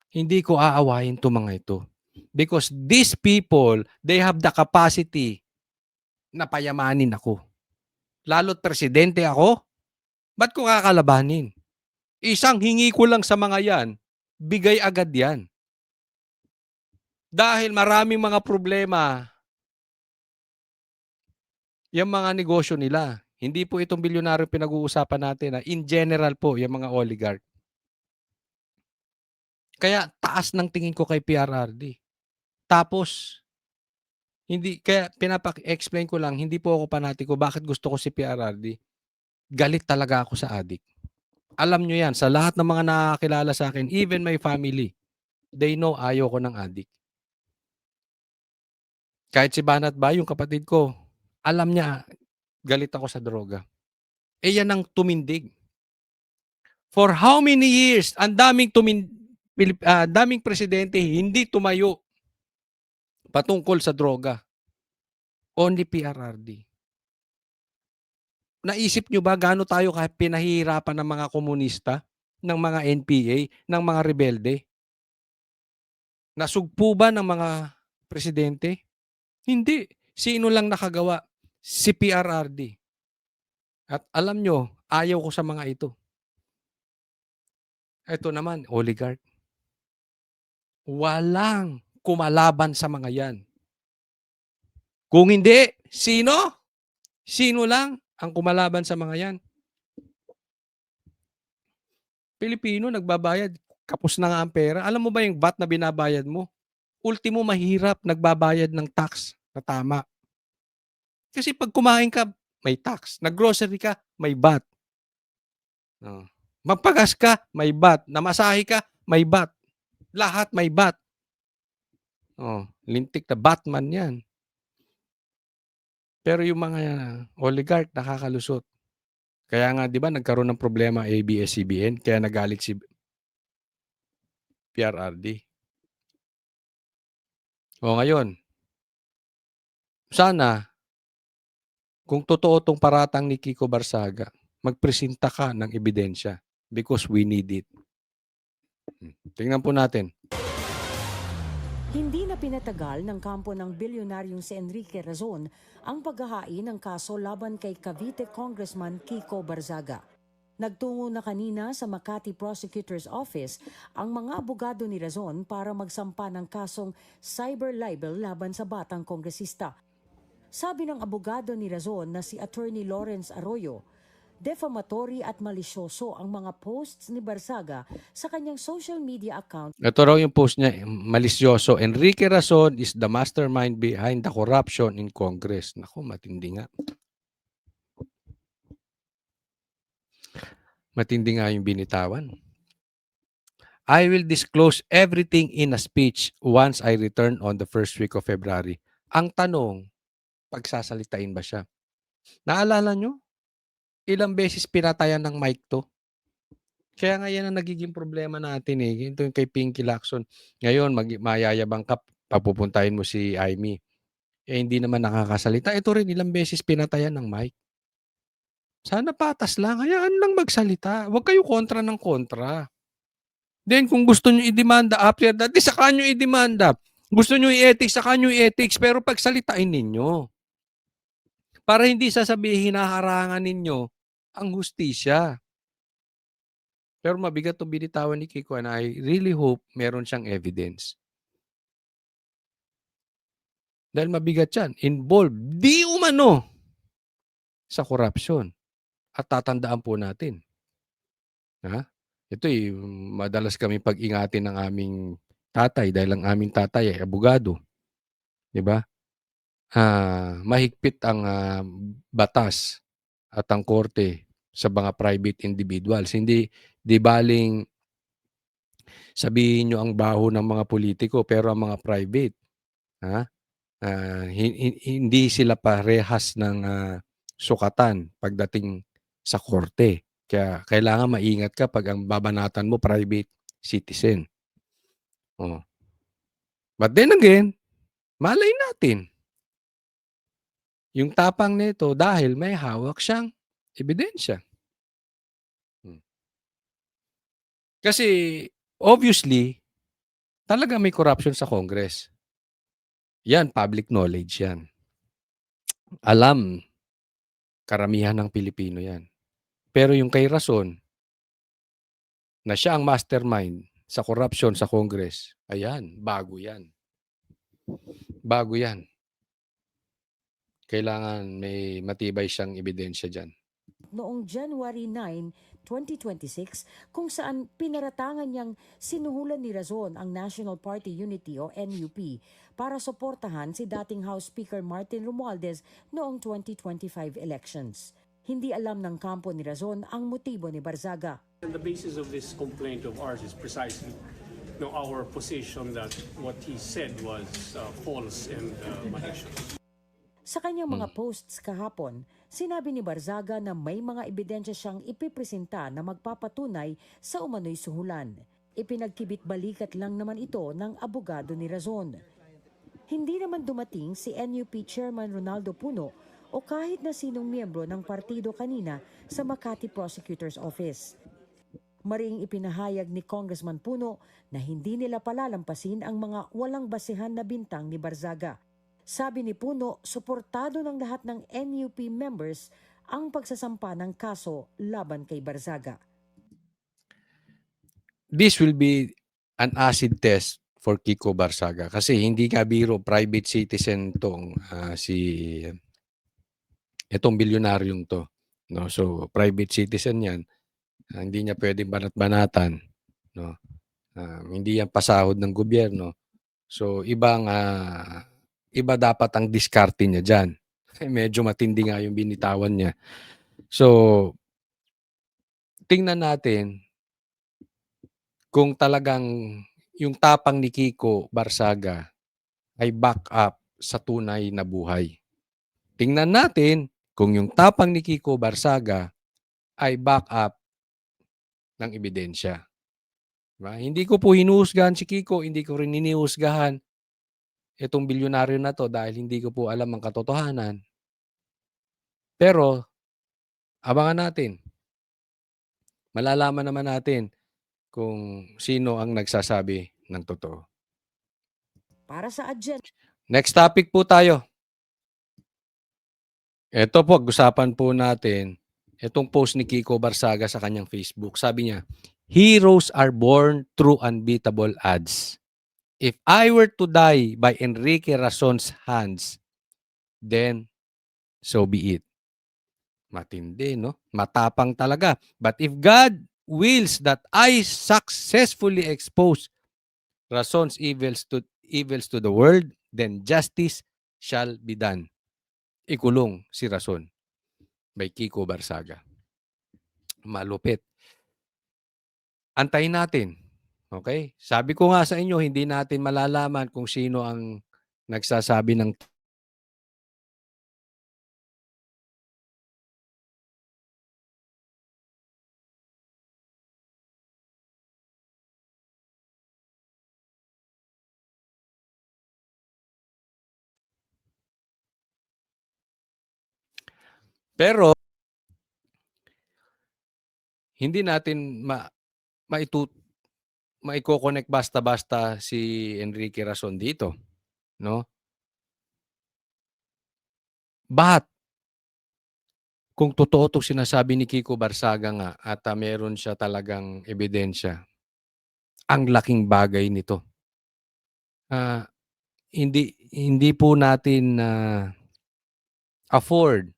hindi ko aawayin itong mga ito. Because these people, they have the capacity na payamanin ako. Lalo't presidente ako, ba't ko kakalabanin? Isang hingi ko lang sa mga yan, bigay agad yan. Dahil maraming mga problema yung mga negosyo nila. Hindi po itong bilyonaryo pinag-uusapan natin. In general po, yung mga oligarch. Kaya taas ng tingin ko kay PRRD. Tapos, kaya pinapa-explain ko lang, hindi po ako panatiko bakit gusto ko si PRRD. Galit talaga ako sa adik. Alam nyo yan, sa lahat ng mga nakakilala sa akin, even my family, they know ayaw ko ng adik. Kahit si Banat ba, yung kapatid ko, alam niya, galit ako sa droga. Eh yan ang tumindig. For how many years, ang daming presidente hindi tumayo patungkol sa droga. Only PRRD. Naisip nyo ba gaano tayo pinahihirapan ng mga komunista, ng mga NPA, ng mga rebelde? Nasugpo ba ng mga presidente? Hindi. Sino lang nakagawa? Si PRRD. At alam nyo, ayaw ko sa mga ito. Ito naman, oligarch. Walang kumalaban sa mga yan. Kung hindi, sino? Sino lang ang kumalaban sa mga yan? Pilipino, nagbabayad. Kapos na nga ang pera. Alam mo ba yung VAT na binabayad mo? Ultimo mahirap, nagbabayad ng tax na tama. Kasi pag kumain ka, may tax. Naggrocery ka, may VAT. Magpagas ka, may VAT. Namasahe ka, may VAT. Lahat may VAT. Lintik na Batman yan. Pero yung mga oligarch, nakakalusot. Kaya nga, di ba, nagkaroon ng problema ABS-CBN, kaya nagalit si PRRD. Ngayon, sana, kung totoo tong paratang ni Kiko Barsaga, magpresenta ka ng ebidensya because we need it. Tingnan po natin. Hindi na pinatagal ng kampo ng bilyonaryong si Enrique Razon ang paghahain ng kaso laban kay Cavite Congressman Kiko Barzaga. Nagtungo na kanina sa Makati Prosecutor's Office ang mga abogado ni Razon para magsampa ng kasong cyber libel laban sa batang kongresista. Sabi ng abogado ni Razon na si Attorney Lawrence Arroyo, defamatory at malisyoso ang mga posts ni Barzaga sa kanyang social media account. Ito raw yung post niya, malisyoso. Enrique Razon is the mastermind behind the corruption in Congress. Naku, matindi nga. Matindi nga yung binitawan. I will disclose everything in a speech once I return on the first week of February. Ang tanong, pagsasalitain ba siya? Naalala nyo? ilang beses pinatayan ng mic 'to. Kaya nga yan ang nagiging problema natin, eh, ito yung kay Pinky Lacson. Ngayon mayayabang ka, papupuntahin mo si Imee, eh, hindi naman nakakasalita. Ito rin ilang beses pinatayan ng mic. Sana patas lang, hayaan lang magsalita, huwag kayo kontra ng kontra. Then kung gusto niyo idemanda after that, di saka niyo idemanda. Gusto niyo i-ethics, saka niyo i-ethics, pero pagsalitain ninyo. Para hindi sasabihin hinaharangan ninyo ang hustisya. Pero mabigat 'tong binitawan ni Kiko and I really hope meron siyang evidence. Dahil mabigat yan, involved di umano sa korupsyon. At tatandaan po natin, ito'y madalas kami pag-ingatan ng aming tatay dahil ang aming tatay ay abogado, 'di ba? Mahigpit ang batas at ang korte sa mga private individuals. Hindi di baling sabihin niyo ang baho ng mga politiko pero ang mga private, hindi sila parehas ng sukatan pagdating sa korte. Kaya kailangan maingat ka pag ang babanatan mo private citizen. Oh. But then again, malay natin. Yung tapang nito dahil may hawak siyang ebidensya. Kasi obviously, talaga may corruption sa Congress. Yan, public knowledge yan. Alam karamihan ng Pilipino yan. Pero yung kay Rason, na siya ang mastermind sa corruption sa Congress, ayan, bago yan. Bago yan. Kailangan may matibay siyang ebidensya dyan. Noong January 9, 2026, kung saan pinaratangan niyang sinuhulan ni Razon ang National Party Unity o NUP para suportahan si dating House Speaker Martin Romualdez noong 2025 elections. Hindi alam ng kampo ni Razon ang motibo ni Barzaga. And the basis of this complaint of ours is precisely our position that what he said was false and malicious. Sa kanyang mga posts kahapon, sinabi ni Barzaga na may mga ebidensya siyang ipipresenta na magpapatunay sa umano'y suhulan. Ipinagkibit-balikat lang naman ito ng abogado ni Razon. Hindi naman dumating si NUP Chairman Ronaldo Puno o kahit na sinong miyembro ng partido kanina sa Makati Prosecutor's Office. Maring ipinahayag ni Congressman Puno na hindi nila palalampasin ang mga walang basehan na bintang ni Barzaga. Sabi ni Puno, suportado ng lahat ng NUP members ang pagsasampa ng kaso laban kay Barzaga. This will be an acid test for Kiko Barzaga kasi hindi nga biro, private citizen tong itong bilyonaryong to. No? So private citizen yan, hindi niya pwedeng banat-banatan. No? Hindi yan pasahod ng gobyerno. So iba dapat ang diskarte niya dyan. Medyo matindi nga yung binitawan niya. So, tingnan natin kung talagang yung tapang ni Kiko Barzaga ay back up sa tunay na buhay. Tingnan natin kung yung tapang ni Kiko Barzaga ay back up ng ebidensya. Diba? Hindi ko po hinuhusgahan si Kiko, hindi ko rin hinihusgahan itong bilyonaryo na to dahil hindi ko po alam ang katotohanan. Pero, abangan natin. Malalaman naman natin kung sino ang nagsasabi ng totoo. Para sa agenda, Next topic po tayo. Ito po, usapan po natin itong post ni Kiko Barzaga sa kanyang Facebook. Sabi niya, heroes are born through unbeatable odds. If I were to die by Enrique Razon's hands, then so be it. Matindi, no? Matapang talaga. But if God wills that I successfully expose Razon's evils to the world, then justice shall be done. Ikulong si Razon by Kiko Barzaga. Malupit. Antayin natin. Okay? Sabi ko nga sa inyo, hindi natin malalaman kung sino ang nagsasabi ng Pero hindi natin maiko-connect basta-basta si Enrique Razon dito, no? But kung totoo 'tong sinasabi ni Kiko Barsaga nga at meron siya talagang ebidensya, ang laking bagay nito. Ah, hindi po natin afford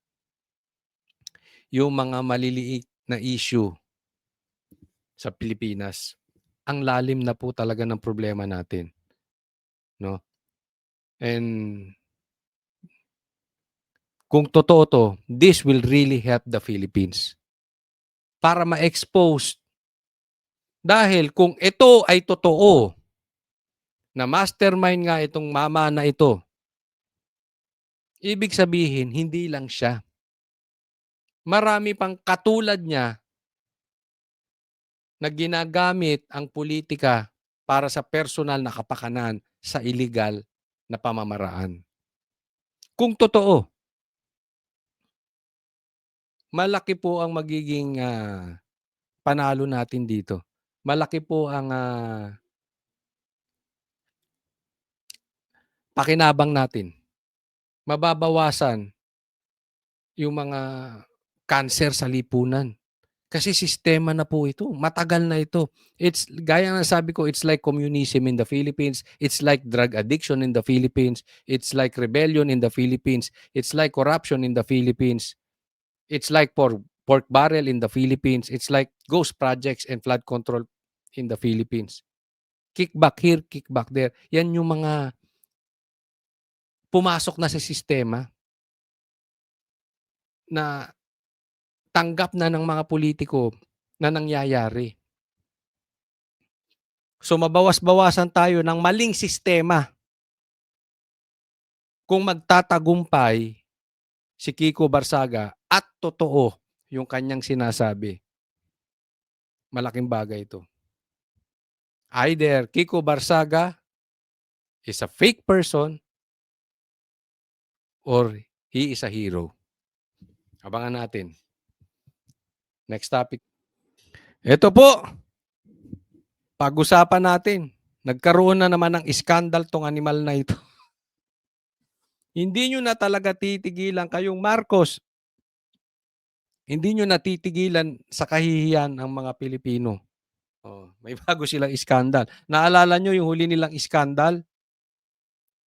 yung mga maliliit na issue sa Pilipinas. Ang lalim na po talaga ng problema natin, no? And kung totoo 'to, this will really help the Philippines para ma-expose. Dahil kung ito ay totoo, na mastermind nga itong mama na ito, ibig sabihin, hindi lang siya. Marami pang katulad niya na ginagamit ang politika para sa personal na kapakanan sa illegal na pamamaraan. Kung totoo, malaki po ang magiging panalo natin dito. Malaki po ang pakinabang natin. Mababawasan yung mga cancer sa lipunan. Kasi sistema na po ito. Matagal na ito. It's, gaya ng sabi ko, it's like communism in the Philippines. It's like drug addiction in the Philippines. It's like rebellion in the Philippines. It's like corruption in the Philippines. It's like pork barrel in the Philippines. It's like ghost projects and flood control in the Philippines. Kickback here, kickback there. Yan yung mga pumasok na sa sistema na tanggap na ng mga politiko na nangyayari. So mabawas-bawasan tayo ng maling sistema kung magtatagumpay si Kiko Barsaga at totoo yung kanyang sinasabi. Malaking bagay ito. Either Kiko Barsaga is a fake person or he is a hero. Abangan natin. Next topic. Ito po. Pag-usapan natin. Nagkaroon na naman ng iskandal tong animal na ito. Hindi nyo na talaga titigilan kayong Marcos. Hindi nyo natitigilan sa kahihiyan ang mga Pilipino. Oh, may bago silang iskandal. Naalala nyo yung huli nilang iskandal?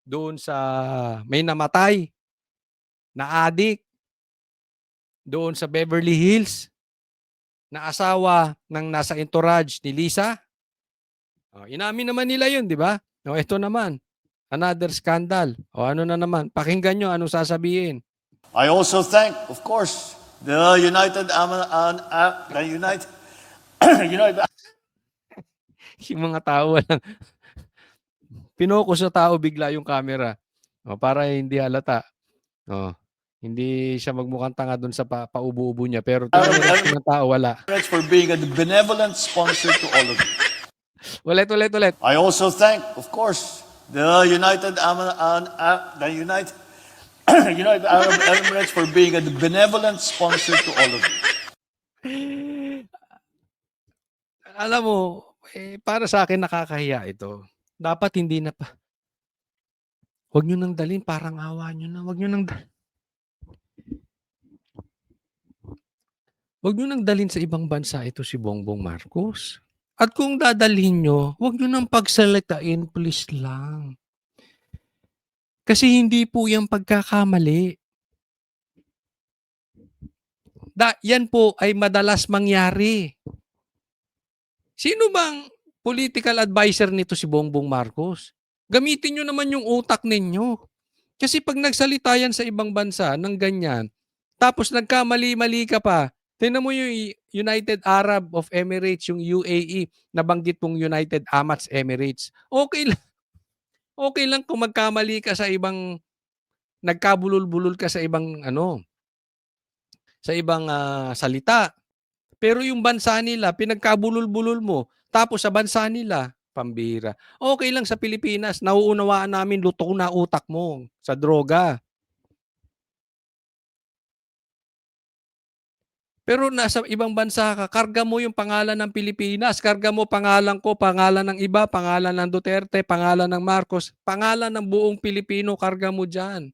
Doon sa may namatay na adik doon sa Beverly Hills na asawa ng nasa entourage ni Lisa. Oh, inamin naman nila yun, di ba? O, ito naman. Another scandal. O ano na naman? Pakinggan nyo anong sasabihin. I also thank, of course, the United Yung mga tao walang pinokus sa tao bigla yung camera. O, para hindi halata. O, hindi siya magmukhang tanga doon sa paubo-ubo niya. Pero tingnan ng tao, wala. Emirates for being a benevolent sponsor to all of you. Ulit. I also thank, of course, the United Arab Emirates for being a benevolent sponsor to all of you. Alam mo, para sa akin nakakahiya ito. Dapat hindi na pa. Huwag nyo nang dalhin, parang awa nyo na. Huwag nyo nang dalhin sa ibang bansa ito si Bongbong Marcos. At kung dadalhin nyo, huwag nyo nang pagsalitain, please lang. Kasi hindi po yung pagkakamali. Yan po ay madalas mangyari. Sino bang political advisor nito si Bongbong Marcos? Gamitin nyo naman yung utak ninyo. Kasi pag nagsalita yan sa ibang bansa ng ganyan, tapos nagkamali-mali ka pa, tingnan mo yung United Arab of Emirates, yung UAE, nabanggit mong United Emirates Emirates. Okay lang. Okay lang kung magkamali ka sa ibang, nagkabulol-bulol ka sa ibang sa ibang salita. Pero yung bansa nila, pinagkabulol-bulol mo, tapos sa bansa nila, pambira. Okay lang sa Pilipinas, nauunawaan namin lutong na utak mo sa droga. Pero nasa ibang bansa ka, karga mo yung pangalan ng Pilipinas, karga mo pangalan ko, pangalan ng iba, pangalan ng Duterte, pangalan ng Marcos, pangalan ng buong Pilipino, karga mo dyan.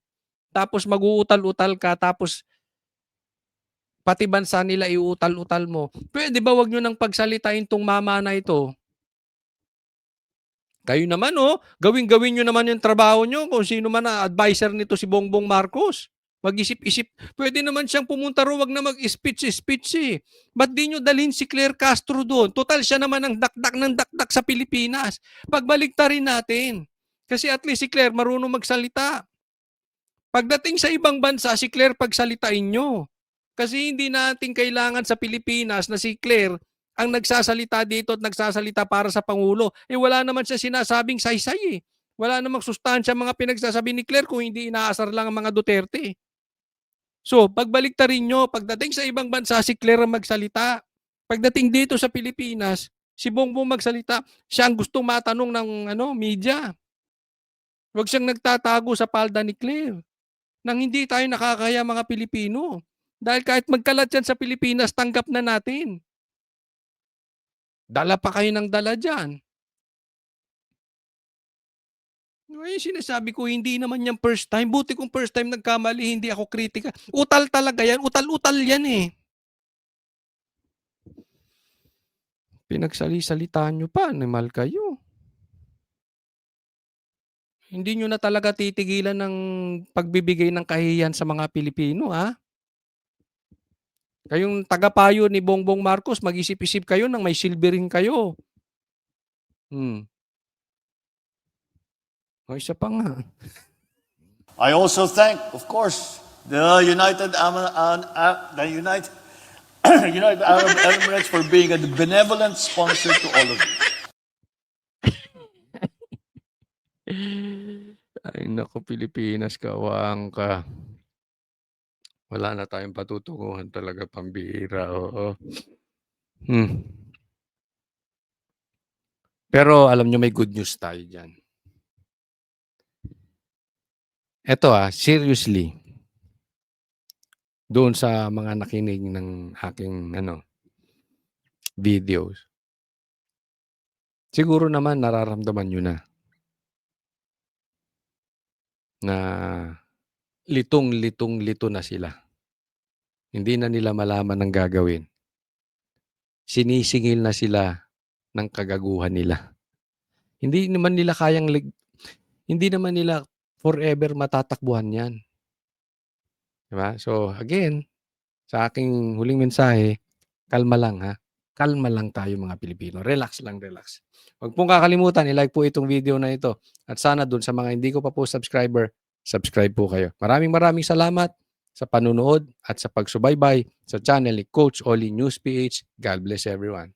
Tapos mag-uutal-utal ka, tapos pati bansa nila iutal-utal mo. Pwede ba wag nyo nang pagsalitain tong mama na ito? Kayo naman, gawin-gawin nyo naman yung trabaho nyo kung sino man na advisor nito si Bongbong Marcos. Mag-isip-isip. Pwede naman siyang pumunta ro, wag na mag-speech eh. Ba't di nyo dalhin si Claire Castro doon? Total, siya naman ang dakdak ng dakdak sa Pilipinas. Pagbaliktarin natin. Kasi at least si Claire marunong magsalita. Pagdating sa ibang bansa, si Claire pagsalitain nyo. Kasi hindi natin kailangan sa Pilipinas na si Claire ang nagsasalita dito at nagsasalita para sa Pangulo. Wala naman siya sinasabing saysay eh. Wala namang sustansya mga pinagsasabi ni Claire kung hindi inaasar lang ang mga Duterte. So, pagbaliktarin nyo, pagdating sa ibang bansa, si Claire ang magsalita. Pagdating dito sa Pilipinas, si Bongbong magsalita. Siya ang gustong matanong ng media. Huwag siyang nagtatago sa palda ni Claire. Nang hindi tayo nakakaya mga Pilipino. Dahil kahit magkalat yan sa Pilipinas, tanggap na natin. Dala pa kayo ng dala dyan. Sinasabi ko, hindi naman yan first time. Buti kung first time nagkamali, hindi ako kritika. Utal talaga yan. Utal-utal yan eh. Pinagsali-salitaan nyo pa. Animal kayo. Hindi nyo na talaga titigilan ng pagbibigay ng kahihiyan sa mga Pilipino, ha? Kayong tagapayo ni Bongbong Marcos, mag-isip-isip kayo nang may silvering kayo. O, isa pa nga. I also thank, of course, the United United Arab Emirates for being a benevolent sponsor to all of you. Ay, naku, Pilipinas, kawang ka. Wala na tayong patutunguhan talaga, pambihira. Oo. Pero alam nyo, may good news tayo dyan. Eto seriously. Doon sa mga nakinig ng aking videos. Siguro naman nararamdaman nyo na litong-litong-lito na sila. Hindi na nila malaman ang gagawin. Sinisingil na sila ng kagaguhan nila. Hindi naman nila forever matatakbuhan yan. Diba? So again, sa aking huling mensahe, kalma lang ha. Kalma lang tayo mga Pilipino. Relax lang, relax. Huwag pong kakalimutan, i-like po itong video na ito. At sana dun sa mga hindi ko pa po subscriber, subscribe po kayo. Maraming salamat sa panunood at sa pagsubaybay sa channel ni Coach Oli News PH. God bless everyone.